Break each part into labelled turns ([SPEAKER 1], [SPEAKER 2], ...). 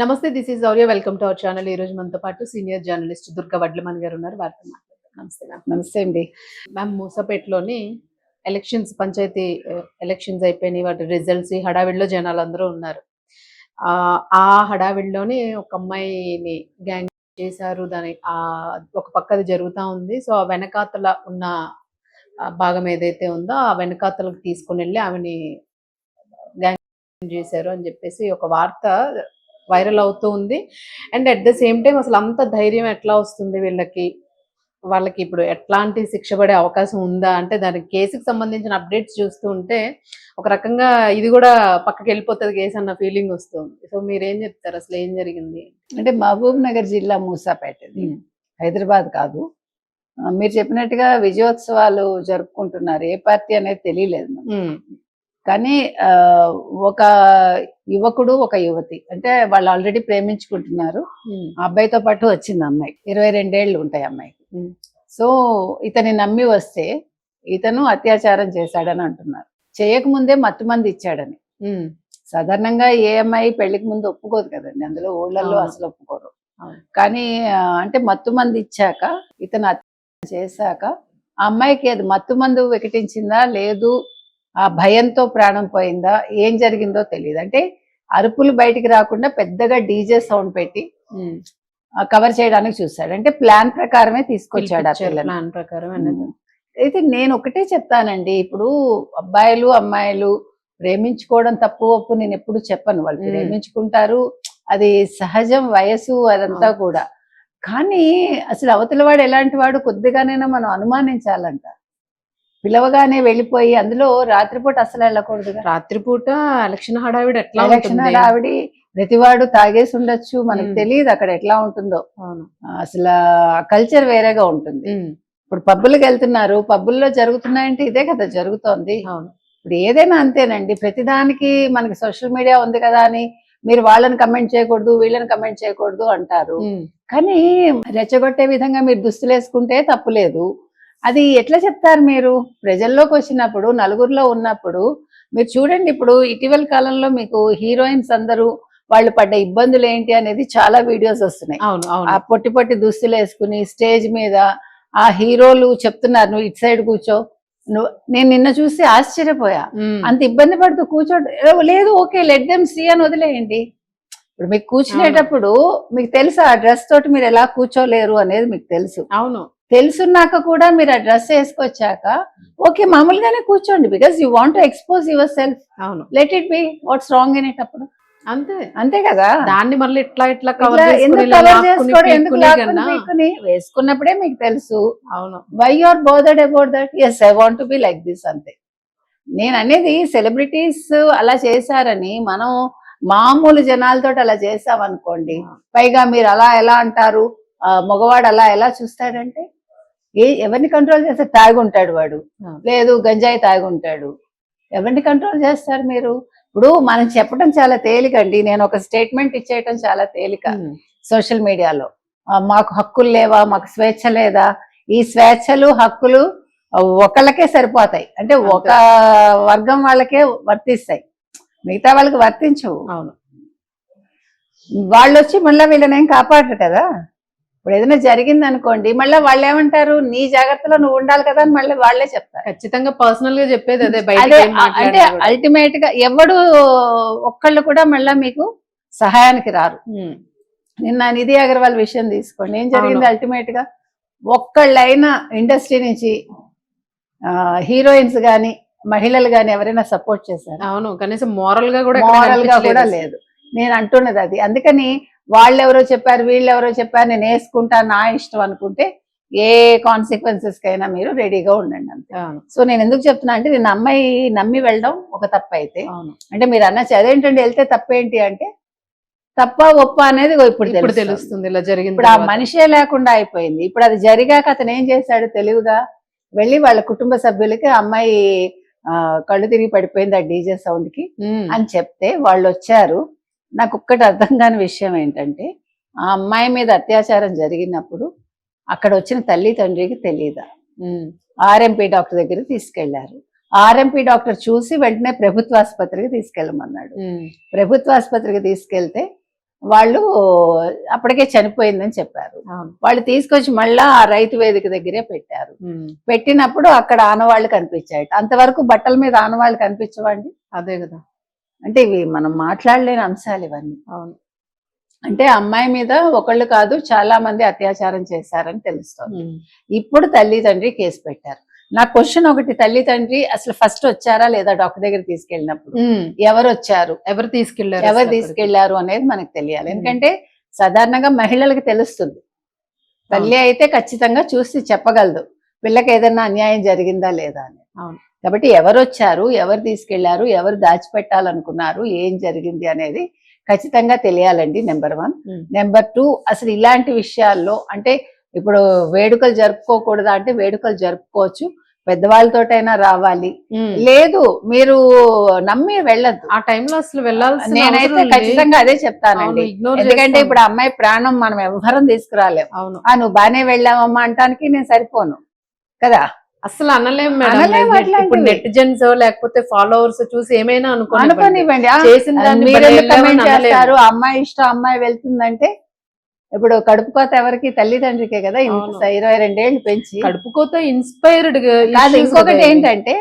[SPEAKER 1] నమస్తే. This is Gaurya. Welcome to our channel. ఈ రోజు మనతో పాటు సీనియర్ జర్నలిస్ట్ దుర్గా వడ్లమణి గారు ఉన్నారు. వారితో మాట్లాడతాం. నమస్తే మ్యామ్.
[SPEAKER 2] నమస్తే అండి.
[SPEAKER 1] మ్యామ్, మూసపేటలోని పంచాయతీ ఎలక్షన్స్ అయిపోయినాయి. వాటి రిజల్ట్స్ ఈ హడావిడిలో జనాలందరూ ఉన్నారు. ఆ హడావిడిలోనే ఒక అమ్మాయిని గ్యాంగ్ చేశారు. దాని ఒక పక్కది జరుగుతూ ఉంది. సో ఆ వెనకాతల ఉన్న భాగం ఏదైతే ఉందో ఆ వెనకాతలకు తీసుకుని వెళ్ళి ఆమెని గ్యాంగ్ చేశారు అని చెప్పేసి ఒక వార్త వైరల్ అవుతూ ఉంది. And at the same time అసలు అంత ధైర్యం ఎట్లా వస్తుంది వాళ్ళకి ఇప్పుడు ఎట్లాంటి శిక్ష పడే అవకాశం ఉందా అంటే దానికి కేసుకి సంబంధించిన అప్డేట్స్ చూస్తూ ఉంటే ఒక రకంగా ఇది కూడా పక్కకి వెళ్ళిపోతుంది కేసు అన్న ఫీలింగ్ వస్తుంది. సో మీరేం చెప్తారు, అసలు ఏం జరిగింది?
[SPEAKER 2] అంటే మహబూబ్ నగర్ జిల్లా మూసాపేటది, హైదరాబాద్ కాదు. మీరు చెప్పినట్టుగా విజయోత్సవాలు జరుపుకుంటున్నారు. ఏ పార్టీ అనేది తెలియలేదు కానీ ఒక యువకుడు ఒక యువతి అంటే వాళ్ళు ఆల్రెడీ ప్రేమించుకుంటున్నారు. ఆ అబ్బాయితో పాటు వచ్చింది అమ్మాయి. 22 ఏళ్ళు ఉంటాయి అమ్మాయికి. సో ఇతని నమ్మి వస్తే ఇతను అత్యాచారం చేశాడని అంటున్నారు. చేయకముందే మత్తుమంది ఇచ్చాడని. సాధారణంగా ఏ అమ్మాయి పెళ్లికి ముందు ఒప్పుకోదు కదండి, అందులో ఊళ్ళల్లో అసలు ఒప్పుకోరు. కానీ అంటే మత్తుమంది ఇచ్చాక ఇతను అత్యాచారం చేశాక ఆ అమ్మాయికి అది మత్తుమందు వికటించిందా లేదు, ఆ భయంతో ప్రాణం పోయిందా, ఏం జరిగిందో తెలియదు. అంటే అరుపులు బయటికి రాకుండా పెద్దగా డీజే సౌండ్ పెట్టి కవర్ చేయడానికి చూస్తాడు. అంటే ప్లాన్ ప్రకారమే తీసుకొచ్చాడు.
[SPEAKER 1] ప్లాన్ ప్రకారం
[SPEAKER 2] అయితే నేను ఒకటే చెప్తానండి, ఇప్పుడు అబ్బాయిలు అమ్మాయిలు ప్రేమించుకోవడం తప్పు ఒప్పు నేను ఎప్పుడు చెప్పను. వాళ్ళు ప్రేమించుకుంటారు, అది సహజం, వయసు అదంతా కూడా. కానీ అసలు అవతల వాడు ఎలాంటి వాడు కొద్దిగానైనా మనం అనుమానించాలంట. పిలవగానే వెళ్ళిపోయి అందులో రాత్రిపూట అసలు వెళ్ళకూడదు.
[SPEAKER 1] రాత్రిపూట ఎలక్షన్ హడావిడి ఎట్లా,
[SPEAKER 2] ఎలక్షన్ హడావిడి, ప్రతివాడు తాగేసి ఉండొచ్చు, మనకు తెలియదు అక్కడ ఎట్లా ఉంటుందో. అసలు కల్చర్ వేరేగా ఉంటుంది. ఇప్పుడు పబ్బులకు వెళ్తున్నారు, పబ్బుల్లో జరుగుతున్నాయంటే ఇదే కదా జరుగుతోంది. ఇప్పుడు ఏదైనా అంతేనండి, ప్రతిదానికి మనకి సోషల్ మీడియా ఉంది కదా అని మీరు వాళ్ళని కమెంట్ చేయకూడదు వీళ్ళని కమెంట్ చేయకూడదు అంటారు. కానీ రెచ్చగొట్టే విధంగా మీరు దుస్తులు వేసుకుంటే తప్పులేదు. అది ఎట్లా చెప్తారు మీరు? ప్రజల్లోకి వచ్చినప్పుడు, నలుగురిలో ఉన్నప్పుడు మీరు చూడండి. ఇప్పుడు ఇటీవల కాలంలో మీకు హీరోయిన్స్ అందరూ వాళ్ళు పడ్డ ఇబ్బందులు ఏంటి అనేది చాలా వీడియోస్ వస్తున్నాయి. ఆ పొట్టి పొట్టి దుస్తులు వేసుకుని స్టేజ్ మీద ఆ హీరోలు చెప్తున్నారు, నువ్వు ఇటు సైడ్ కూర్చో. నేను నిన్న చూసి ఆశ్చర్యపోయా. అంత ఇబ్బంది పడుతూ కూర్చోడు లేదు, ఓకే లెట్ దెమ్ సీ అని వదిలేయండి. ఇప్పుడు మీకు కూర్చునేటప్పుడు మీకు తెలుసు ఆ డ్రెస్ తోటి మీరు ఎలా కూర్చోలేరు అనేది మీకు తెలుసు. తెలుసున్నాక కూడా మీరు ఆ డ్రెస్ వేసుకొచ్చాక ఓకే మామూలుగానే కూర్చోండి, because you want to expose yourself. Let it be, what's wrong in it. అప్పుడు అంతే కదా.
[SPEAKER 1] దాన్ని మళ్ళీ ఇట్లా
[SPEAKER 2] వేసుకున్నప్పుడే మీకు తెలుసు. Why you are bothered about that? Yes I want to be like this. అంతే నేను అనేది. సెలబ్రిటీస్ అలా చేశారని మనం మామూలు జనాలతో అలా చేసామనుకోండి, పైగా మీరు అలా ఎలా అంటారు, మగవాడు అలా ఎలా చూస్తాడంటే ఎవరిని కంట్రోల్ చేస్తారు? తాగుంటాడు వాడు, లేదు గంజాయి తాగుంటాడు, ఎవరిని కంట్రోల్ చేస్తారు మీరు? ఇప్పుడు మనం చెప్పడం చాలా తేలికండి, నేను ఒక స్టేట్మెంట్ ఇచ్చేయటం చాలా తేలిక సోషల్ మీడియాలో. మాకు హక్కులు లేవా, మాకు స్వేచ్ఛ లేదా? ఈ స్వేచ్ఛలు హక్కులు ఒకళ్ళకే సరిపోతాయి, అంటే ఒక వర్గం వాళ్ళకే వర్తిస్తాయి, మిగతా వాళ్ళకి వర్తించవు. వాళ్ళు వచ్చి మళ్ళీ వీళ్ళనేం కాపాడరు కదా. ఇప్పుడు ఏదైనా జరిగింది అనుకోండి, మళ్ళీ వాళ్ళు ఏమంటారు, నీ జాగ్రత్తలో నువ్వు ఉండాలి కదా అని మళ్ళీ వాళ్ళే చెప్తారు.
[SPEAKER 1] ఖచ్చితంగా పర్సనల్ గా చెప్పేది అదే.
[SPEAKER 2] అంటే అల్టిమేట్ గా ఎవడు ఒక్కళ్ళు కూడా మళ్ళీ మీకు సహాయానికి రారు. నిన్న నిధి అగర్వాల్ విషయం తీసుకోండి, ఏం జరిగింది? అల్టిమేట్ గా ఒక్కళ్ళైనా ఇండస్ట్రీ నుంచి హీరోయిన్స్ గాని మహిళలు గాని ఎవరైనా సపోర్ట్ చేశారు?
[SPEAKER 1] అవును, కనీసం మోరల్ గా
[SPEAKER 2] కూడా లేదు. నేను అంటున్నది అది. అందుకని వాళ్ళెవరో చెప్పారు వీళ్ళెవరో చెప్పారు నేను వేసుకుంటా నా ఇష్టం అనుకుంటే ఏ కాన్సిక్వెన్సెస్ కైనా మీరు రెడీగా ఉండండి అంతే. సో నేను ఎందుకు చెప్తున్నా అంటే, నేను అమ్మాయి నమ్మి వెళ్ళడం ఒక తప్పు అయితే, అంటే మీరు అన్నచ్చు అదేంటండి వెళ్తే తప్పేంటి అంటే, తప్ప ఒప్ప అనేది ఇప్పుడు
[SPEAKER 1] తెలుస్తుంది. ఇలా జరిగింది.
[SPEAKER 2] ఇప్పుడు ఆ మనిషే లేకుండా అయిపోయింది. ఇప్పుడు అది జరిగాక అతను ఏం చేశాడు తెలివిగా వెళ్ళి వాళ్ళ కుటుంబ సభ్యులకి అమ్మాయి కళ్ళు తిరిగి పడిపోయింది ఆ డీజే సౌండ్ కి అని చెప్తే వాళ్ళు వచ్చారు. నాకు ఒక్కటి అర్థం కాని విషయం ఏంటంటే, ఆ అమ్మాయి మీద అత్యాచారం జరిగినప్పుడు అక్కడ వచ్చిన తల్లి తండ్రికి తెలియదా? ఆర్ఎంపీ డాక్టర్ దగ్గరికి తీసుకెళ్లారు. ఆర్ఎంపీ డాక్టర్ చూసి వెంటనే ప్రభుత్వ ఆసుపత్రికి తీసుకెళ్ళమన్నాడు. ప్రభుత్వ ఆసుపత్రికి తీసుకెళ్తే వాళ్ళు అప్పటికే చనిపోయిందని చెప్పారు.
[SPEAKER 1] అవును.
[SPEAKER 2] వాళ్ళు తీసుకొచ్చి మళ్ళా ఆ రైతు వేదిక దగ్గరే పెట్టారు. పెట్టినప్పుడు అక్కడ ఆనవాళ్లు కనిపించాయి. అంతవరకు బట్టల మీద ఆనవాళ్లు కనిపించవండి.
[SPEAKER 1] అదే కదా.
[SPEAKER 2] అంటే ఇవి మనం మాట్లాడలేని అంశాలు ఇవన్నీ.
[SPEAKER 1] అవును.
[SPEAKER 2] అంటే అమ్మాయి మీద ఒకళ్ళు కాదు చాలా మంది అత్యాచారం చేశారని తెలుస్తుంది. ఇప్పుడు తల్లిదండ్రి కేసు పెట్టారు. నా క్వశ్చన్ ఒకటి, తల్లిదండ్రి అసలు ఫస్ట్ వచ్చారా లేదా డాక్టర్ దగ్గర తీసుకెళ్ళినప్పుడు? ఎవరు వచ్చారు,
[SPEAKER 1] ఎవరు తీసుకెళ్లారు
[SPEAKER 2] అనేది మనకు తెలియాలి. ఎందుకంటే సాధారణంగా మహిళలకు తెలుస్తుంది. తల్లి అయితే ఖచ్చితంగా చూసి చెప్పగలదు పిల్లకి ఏదైనా అన్యాయం జరిగిందా లేదా అని. కాబట్టి ఎవరు వచ్చారు, ఎవరు తీసుకెళ్లారు, ఎవరు దాచిపెట్టాలనుకున్నారు, ఏం జరిగింది అనేది ఖచ్చితంగా తెలియాలండి. నెంబర్ 1. నెంబర్ 2, అసలు ఇలాంటి విషయాల్లో అంటే ఇప్పుడు వేడుకలు జరుపుకోకూడదా అంటే వేడుకలు జరుపుకోవచ్చు, పెద్దవాళ్ళతోటైనా రావాలి. లేదు మీరు నమ్మి వెళ్ళద్దు.
[SPEAKER 1] ఆ టైంలో అసలు వెళ్ళాల్సి,
[SPEAKER 2] నేనైతే ఖచ్చితంగా అదే చెప్తానండి. ఎందుకంటే ఇప్పుడు అమ్మాయి ప్రాణం మనం ఎవ్వరం తీసుకురాలేము.
[SPEAKER 1] అవును.
[SPEAKER 2] నువ్వు బానే వెళ్ళావమ్మా అంటానికి నేను సరిపోను కదా.
[SPEAKER 1] అసలు అనలేం మేడం. ఇప్పుడు నెటిజన్స్ లేకపోతే ఫాలోవర్స్ చూసి ఏమైనా
[SPEAKER 2] అనుకోనివ్వండి. అమ్మాయి ఇష్టం, అమ్మాయి వెళ్తుందంటే ఇప్పుడు కడుపుకోత ఎవరికి? తల్లిదండ్రికే కదా. 22 ఏళ్ళు పెంచి
[SPEAKER 1] కడుపుకోత ఇన్స్పైర్డ్
[SPEAKER 2] కాదు. ఇంకొకటి ఏంటంటే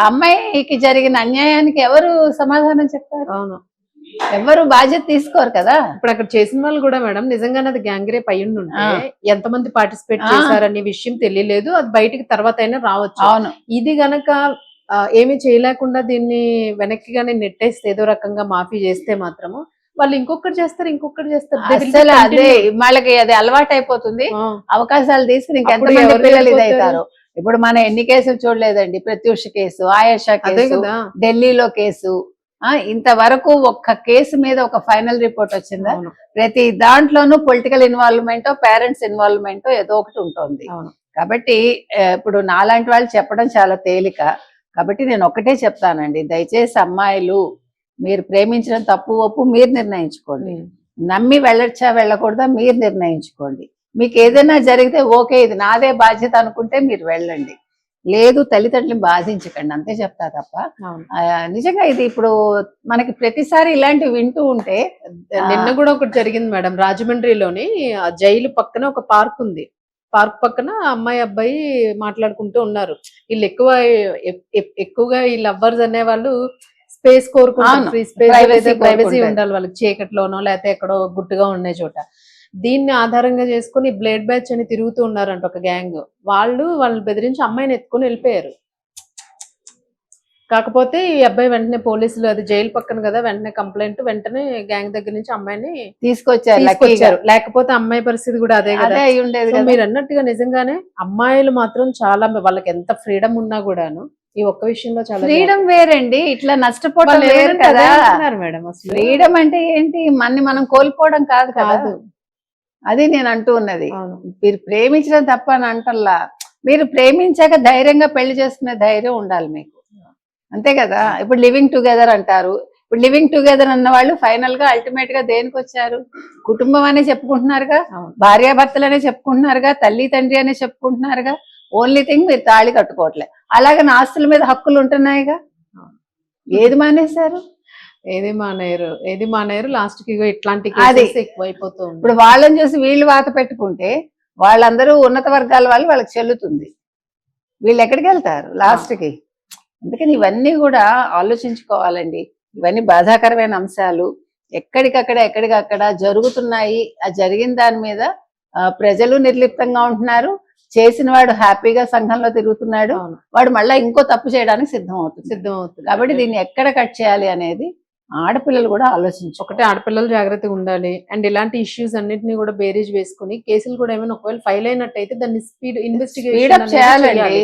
[SPEAKER 2] అమ్మాయికి జరిగిన అన్యాయానికి ఎవరు సమాధానం చెప్తారు?
[SPEAKER 1] అవును.
[SPEAKER 2] ఎవరు బాధ్యత తీసుకోరు కదా.
[SPEAKER 1] ఇప్పుడు అక్కడ చేసిన వాళ్ళు కూడా మేడం నిజంగానే అది గ్యాంగ్ రేప్ అయ్యుండి ఉంటే ఎంతమంది పార్టిసిపేట్ చేశారనే విషయం తెలియలేదు. అది బయటికి తర్వాత అయినా రావచ్చు.
[SPEAKER 2] అవును.
[SPEAKER 1] ఇది గనక ఏమీ చేయలేకుండా దీన్ని వెనక్కి గానీ నెట్టేస్తే, ఏదో రకంగా మాఫీ చేస్తే మాత్రము వాళ్ళు ఇంకొకటి చేస్తారు.
[SPEAKER 2] అసలు అదే వాళ్ళకి అది అలవాటు అయిపోతుంది. అవకాశాలు తీసుకుని ఇంకెంతమంది పిల్లలు ఇదవుతారు. ఇప్పుడు మనం ఎన్ని కేసులు చూడలేదండి. ప్రత్యూష కేసు, ఆయేషా కేసు, ఢిల్లీలో కేసు, ఇంతవరకు ఒక్క కేసు మీద ఒక ఫైనల్ రిపోర్ట్ వచ్చిందా? ప్రతి దాంట్లోనూ పొలిటికల్ ఇన్వాల్వ్మెంట్, పేరెంట్స్ ఇన్వాల్వ్మెంట్ ఏదో ఒకటి ఉంటుంది. కాబట్టి ఇప్పుడు నాలాంటి వాళ్ళు చెప్పడం చాలా తేలిక. కాబట్టి నేను ఒకటే చెప్తానండి, దయచేసి అమ్మాయిలు మీరు ప్రేమించడం తప్పు ఒప్పు మీరు నిర్ణయించుకోండి. నమ్మి వెళ్ళొచ్చా వెళ్ళకూడదా మీరు నిర్ణయించుకోండి. మీకు ఏదైనా జరిగితే ఓకే ఇది నాదే బాధ్యత అనుకుంటే మీరు వెళ్ళండి. లేదు తల్లిదండ్రులు బాధించకండి, అంతే చెప్తా తప్ప. నిజంగా ఇది ఇప్పుడు మనకి ప్రతిసారి ఇలాంటివి వింటూ ఉంటే.
[SPEAKER 1] నిన్న కూడా ఒకటి జరిగింది మేడం, రాజమండ్రిలోని జైలు పక్కన ఒక పార్క్ ఉంది. పార్క్ పక్కన అమ్మాయి అబ్బాయి మాట్లాడుకుంటూ ఉన్నారు. వీళ్ళు ఎక్కువగా ఈ లవ్వర్స్ అనే వాళ్ళు స్పేస్ కోరుకుంటారు. ఫ్రీ స్పేస్, ప్రైవసీ ఉండాలి వాళ్ళకి, చీకట్లోనో లేకపోతే ఎక్కడో గుట్టుగా ఉండే చోట. దీన్ని ఆధారంగా చేసుకుని బ్లేడ్ బ్యాచ్ అని తిరుగుతూ ఉన్నారంట ఒక గ్యాంగ్. వాళ్ళు బెదిరించి అమ్మాయిని ఎత్తుకుని వెళ్ళిపోయారు. కాకపోతే ఈ అబ్బాయి వెంటనే పోలీసులు, అది జైలు పక్కన కదా, వెంటనే కంప్లైంట్, వెంటనే గ్యాంగ్ దగ్గర నుంచి అమ్మాయిని తీసుకొచ్చారు. లేకపోతే అమ్మాయి పరిస్థితి కూడా అదే కదా అయి ఉండేది. మీరు అన్నట్టుగా నిజంగానే అమ్మాయిలు మాత్రం చాలా, వాళ్ళకి ఎంత ఫ్రీడమ్ ఉన్నా కూడాను ఈ ఒక్క విషయంలో చాలా
[SPEAKER 2] ఫ్రీడమ్ వేరండి. ఇట్లా నష్టపోవడం వేరు కదా
[SPEAKER 1] మేడం. అసలు
[SPEAKER 2] ఫ్రీడమ్ అంటే ఏంటి? మనం కోల్పోవడం కాదు. అది నేను అంటూ ఉన్నది. మీరు ప్రేమించడం తప్ప అని అంటల్లా, మీరు ప్రేమించాక ధైర్యంగా పెళ్లి చేసుకునే ధైర్యం ఉండాలి మీకు, అంతే కదా. ఇప్పుడు లివింగ్ టుగెదర్ అంటారు. ఇప్పుడు లివింగ్ టుగెదర్ అన్న వాళ్ళు ఫైనల్ గా అల్టిమేట్ గా దేనికి వచ్చారు? కుటుంబం అనే చెప్పుకుంటున్నారుగా, భార్యాభర్తలనే చెప్పుకుంటున్నారుగా, తల్లి తండ్రి అనే చెప్పుకుంటున్నారుగా. ఓన్లీ థింగ్ మీరు తాళి కట్టుకోవట్లే. అలాగే ఆస్తుల మీద హక్కులు ఉంటున్నాయిగా. ఏది మానేశారు?
[SPEAKER 1] ఏది మానేరు. లాస్ట్ కి ఇట్లాంటి కేసెస్ ఎక్కువైపోతుంది.
[SPEAKER 2] ఇప్పుడు వాళ్ళని చూసి వీళ్ళు వాత పెట్టుకుంటే వాళ్ళందరూ ఉన్నత వర్గాల వాళ్ళు వాళ్ళకి చెల్లుతుంది. వీళ్ళు ఎక్కడికి వెళ్తారు లాస్ట్ కి? అందుకని ఇవన్నీ కూడా ఆలోచించుకోవాలండి. ఇవన్నీ బాధాకరమైన అంశాలు. ఎక్కడికక్కడ జరుగుతున్నాయి. ఆ జరిగిన దాని మీద ప్రజలు నిర్లిప్తంగా ఉంటున్నారు. చేసిన వాడు హ్యాపీగా సంఘంలో తిరుగుతున్నాడు. వాడు మళ్ళీ ఇంకో తప్పు చేయడానికి సిద్ధం అవుతుంది. కాబట్టి దీన్ని ఎక్కడ కట్ చేయాలి అనేది ఆడపిల్లలు కూడా ఆలోచించు.
[SPEAKER 1] ఒకటే ఆడపిల్లలు జాగ్రత్తగా ఉండాలి. అండ్ ఇలాంటి ఇష్యూస్ అన్నిటిని కూడా బేరీజ్ వేసుకుని కేసులు కూడా ఏమైనా ఒకవేళ ఫైల్ అయినట్టయితే దాన్ని ఇన్వెస్టిగేషన్
[SPEAKER 2] చేయాలండి.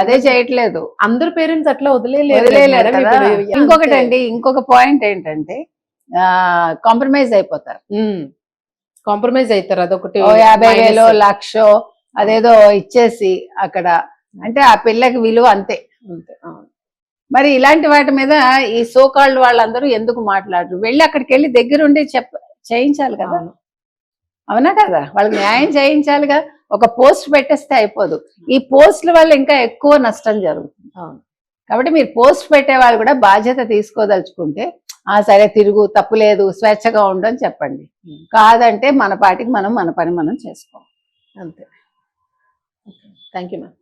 [SPEAKER 2] అదే చేయట్లేదు.
[SPEAKER 1] అందరు పేరెంట్స్ అట్లా వదిలేయలేరు.
[SPEAKER 2] ఇంకొకటి అండి, ఇంకొక పాయింట్ ఏంటంటే కాంప్రమైజ్ అయిపోతారు.
[SPEAKER 1] అదొకటి
[SPEAKER 2] 50,000 1,00,000 అదేదో ఇచ్చేసి అక్కడ అంటే ఆ పిల్లకి విలువ అంతే. మరి ఇలాంటి వాటి మీద ఈ సోకాల్డ్ వాళ్ళందరూ ఎందుకు మాట్లాడరు? వెళ్ళి అక్కడికి వెళ్ళి దగ్గరుండి చేయించాలి కదా. అవునా కదా? వాళ్ళకి న్యాయం చేయించాలిగా. ఒక పోస్ట్ పెట్టేస్తే అయిపోదు. ఈ పోస్టుల వల్ల ఇంకా ఎక్కువ నష్టం జరుగుతుంది. కాబట్టి మీరు పోస్ట్ పెట్టే వాళ్ళు కూడా బాధ్యత తీసుకోదలుచుకుంటే సరే తిరుగు, తప్పు లేదు, స్వేచ్ఛగా ఉండు అని చెప్పండి. కాదంటే మన పాటికి మనం మన పని మనం చేసుకోవాలి.
[SPEAKER 1] అంతే. Thank you ma'am.